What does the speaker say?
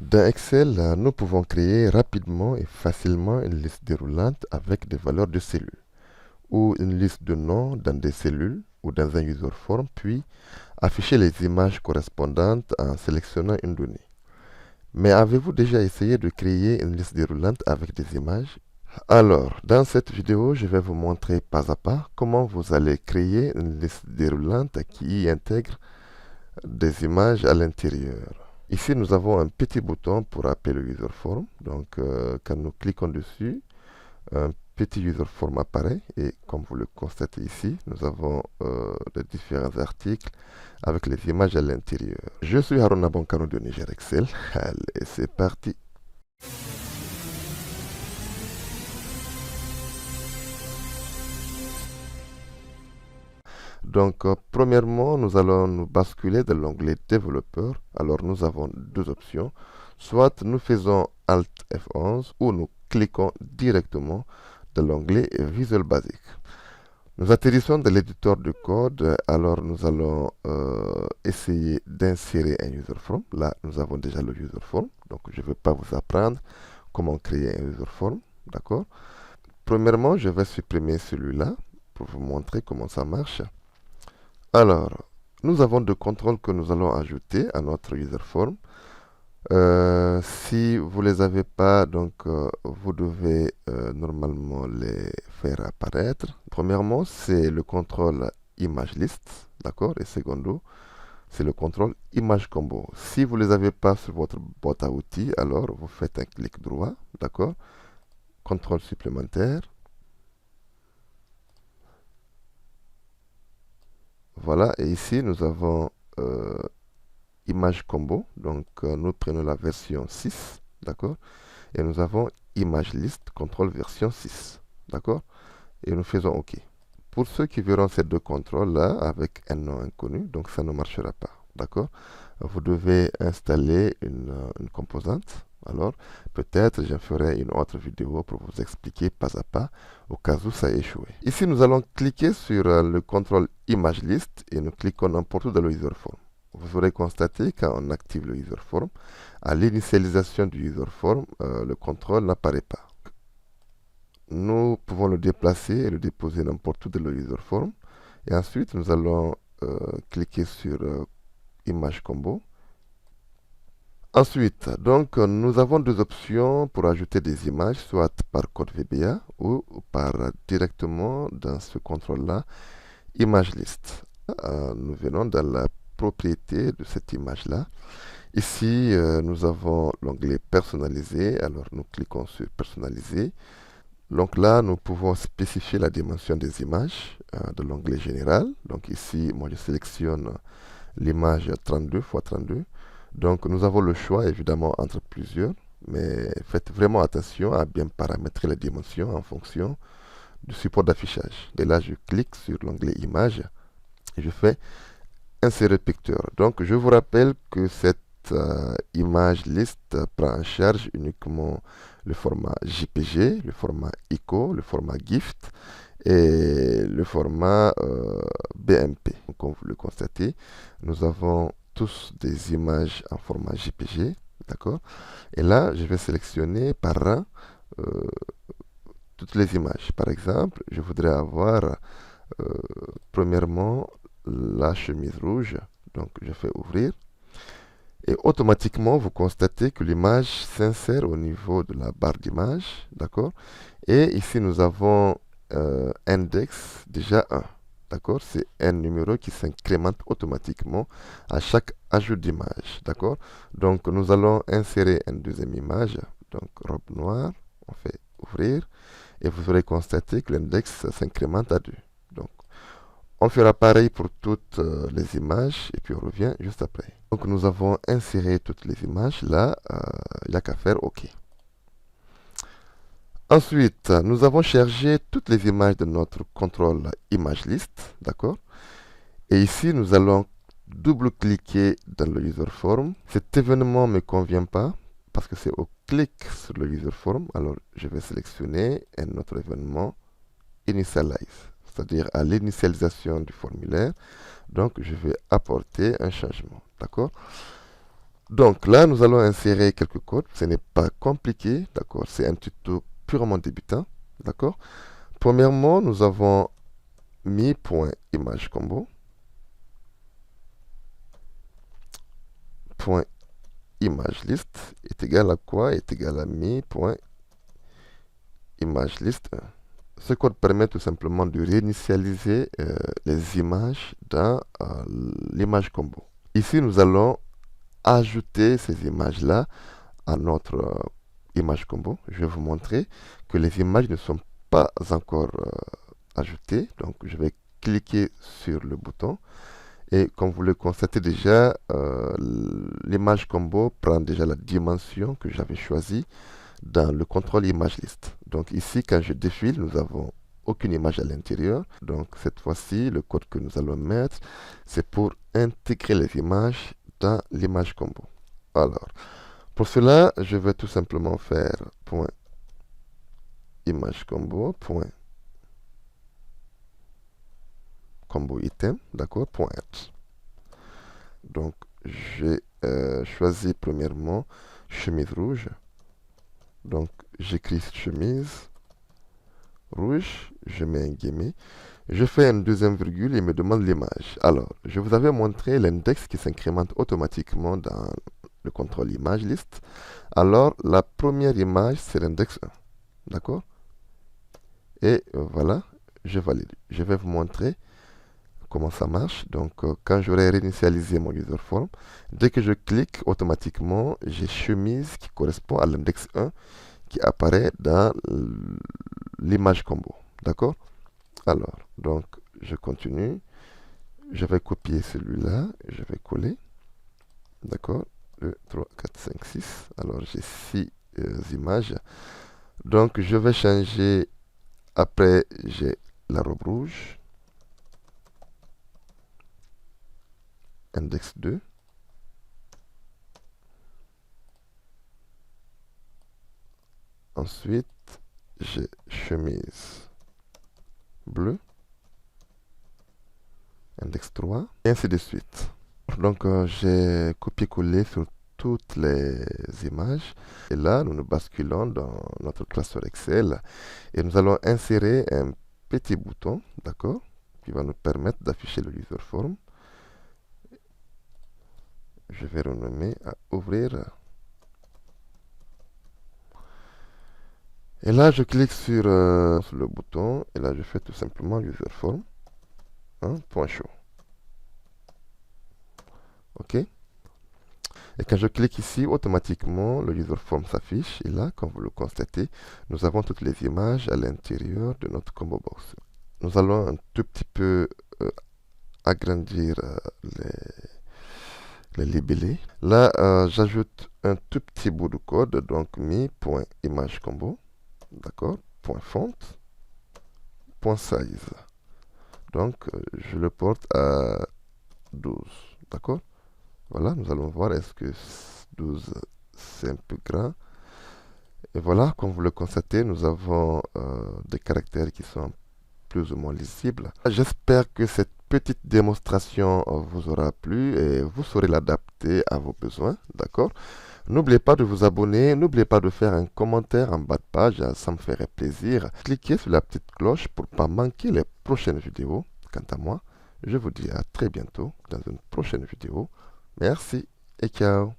Dans Excel, nous pouvons créer rapidement et facilement une liste déroulante avec des valeurs de cellules ou une liste de noms dans des cellules ou dans un user form, puis afficher les images correspondantes en sélectionnant une donnée. Mais avez-vous déjà essayé de créer une liste déroulante avec des images? Alors, dans cette vidéo, je vais vous montrer pas à pas comment vous allez créer une liste déroulante qui intègre des images à l'intérieur. Ici, nous avons un petit bouton pour appeler le user form. Donc, quand nous cliquons dessus, un petit user form apparaît. Et comme vous le constatez ici, nous avons les différents articles avec les images à l'intérieur. Je suis Haruna Bonkano de Niger Excel. Allez, c'est parti. Donc, premièrement, nous allons nous basculer dans l'onglet développeur. Alors, nous avons deux options. Soit nous faisons Alt F11 ou nous cliquons directement dans l'onglet Visual Basic. Nous atterrissons dans l'éditeur de code. Alors, nous allons essayer d'insérer un user form. Là, nous avons déjà le user form. Donc, je ne vais pas vous apprendre comment créer un user form. D'accord? Premièrement, je vais supprimer celui-là pour vous montrer comment ça marche. Alors, nous avons deux contrôles que nous allons ajouter à notre user form. Si vous ne les avez pas, donc vous devez normalement les faire apparaître. Premièrement, c'est le contrôle image list, d'accord? Et secondo, c'est le contrôle image combo. Si vous ne les avez pas sur votre boîte à outils, alors vous faites un clic droit, d'accord? Contrôle supplémentaire. Voilà, et ici nous avons image combo. Donc, nous prenons la version 6, d'accord? Et nous avons image list, contrôle version 6, d'accord? Et nous faisons OK. Pour ceux qui verront ces deux contrôles-là avec un nom inconnu, donc ça ne marchera pas, d'accord? Vous devez installer une composante. Alors, peut-être je ferai une autre vidéo pour vous expliquer pas à pas au cas où ça a échoué. Ici, nous allons cliquer sur le contrôle image list et nous cliquons n'importe où dans le user form. Vous aurez constaté quand on active le user form, à l'initialisation du user form, le contrôle n'apparaît pas. Nous pouvons le déplacer et le déposer n'importe où dans le user form. Et ensuite, nous allons cliquer sur image combo. Ensuite, donc, nous avons deux options pour ajouter des images, soit par code VBA ou par directement dans ce contrôle-là, image list. Nous venons dans la propriété de cette image-là. Ici, nous avons l'onglet personnaliser. Alors, nous cliquons sur personnaliser. Donc là, nous pouvons spécifier la dimension des images de l'onglet général. Donc ici, moi, je sélectionne l'image 32 x 32. Donc nous avons le choix, évidemment, entre plusieurs. Mais faites vraiment attention à bien paramétrer les dimensions en fonction du support d'affichage. Et là, je clique sur l'onglet image et je fais insérer picture. Donc, je vous rappelle que cette image liste prend en charge uniquement le format JPG, le format ICO, le format GIFT et le format BMP. Donc, comme vous le constatez, nous avons tous des images en format JPG, d'accord? Et là, je vais sélectionner par rang toutes les images. Par exemple, je voudrais avoir premièrement la chemise rouge. Donc, je fais ouvrir. Et automatiquement, vous constatez que l'image s'insère au niveau de la barre d'image. D'accord? Et ici, nous avons index déjà 1. D'accord? C'est un numéro qui s'incrémente automatiquement à chaque ajout d'image. D'accord? Donc, nous allons insérer une deuxième image. Donc, robe noire. On fait ouvrir. Et vous aurez constaté que l'index s'incrémente à 2. Donc, on fera pareil pour toutes les images et puis on revient juste après. Donc nous avons inséré toutes les images. Là, il n'y a qu'à faire OK. Ensuite, nous avons chargé toutes les images de notre contrôle image list. D'accord? Et ici, nous allons double-cliquer dans le user form. Cet événement ne me convient pas parce que c'est au clic sur le user form. Alors, je vais sélectionner un autre événement, Initialize, c'est-à-dire à l'initialisation du formulaire. Donc, je vais apporter un changement. D'accord? Donc là, nous allons insérer quelques codes. Ce n'est pas compliqué, d'accord? C'est un tuto purement débutant, d'accord? Premièrement, nous avons mi.imageCombo, point ImageList est égal à quoi? Est égal à mi.ImageList. Ce code permet tout simplement de réinitialiser les images dans l'image combo. Ici, nous allons ajouter ces images-là à notre image combo. Je vais vous montrer que les images ne sont pas encore ajoutées. Donc, je vais cliquer sur le bouton. Et comme vous le constatez déjà, l'image combo prend déjà la dimension que j'avais choisie dans le contrôle image list. Donc ici, quand je défile, nous n'avons aucune image à l'intérieur. Donc cette fois-ci, le code que nous allons mettre, c'est pour intégrer les images dans l'image combo. Alors, pour cela, je vais tout simplement faire point image combo, point combo item, d'accord, point add. Donc, j'ai choisi premièrement chemise rouge. Donc, j'écris chemise rouge, je mets un guillemot, je fais une deuxième virgule et me demande l'image. Alors, je vous avais montré l'index qui s'incrémente automatiquement dans le contrôle image list. Alors, la première image, c'est l'index 1. D'accord? Et voilà, je valide. Je vais vous montrer comment ça marche. Donc, quand j'aurai réinitialisé mon user form, dès que je clique, automatiquement, j'ai chemise qui correspond à l'index 1 qui apparaît dans l'image combo. D'accord? Alors, donc, je continue. Je vais copier celui-là. Je vais coller. D'accord? 2, 3, 4, 5, 6. Alors, j'ai 6 images. Donc, je vais changer. Après, j'ai la robe rouge. Index 2. Ensuite, j'ai chemise bleue. Index 3. Et ainsi de suite. Donc, j'ai copié-collé sur toutes les images. Et là, nous nous basculons dans notre classeur Excel. Et nous allons insérer un petit bouton, d'accord, qui va nous permettre d'afficher le user form. Je vais renommer à ouvrir. Et là, je clique sur le bouton. Et là, je fais tout simplement user form. Point show. OK? Et quand je clique ici, automatiquement, le user form s'affiche. Et là, comme vous le constatez, nous avons toutes les images à l'intérieur de notre combo box. Nous allons un tout petit peu agrandir les libellés. Là, j'ajoute un tout petit bout de code, donc mi.imageCombo, d'accord, point .font, point .size. Donc, je le porte à 12, d'accord. Voilà, nous allons voir est-ce que 12 c'est un peu grand. Et voilà, comme vous le constatez, nous avons des caractères qui sont plus ou moins lisibles. J'espère que cette petite démonstration vous aura plu et vous saurez l'adapter à vos besoins, d'accord? N'oubliez pas de vous abonner, n'oubliez pas de faire un commentaire en bas de page, ça me ferait plaisir. Cliquez sur la petite cloche pour ne pas manquer les prochaines vidéos. Quant à moi, je vous dis à très bientôt dans une prochaine vidéo. Merci et ciao.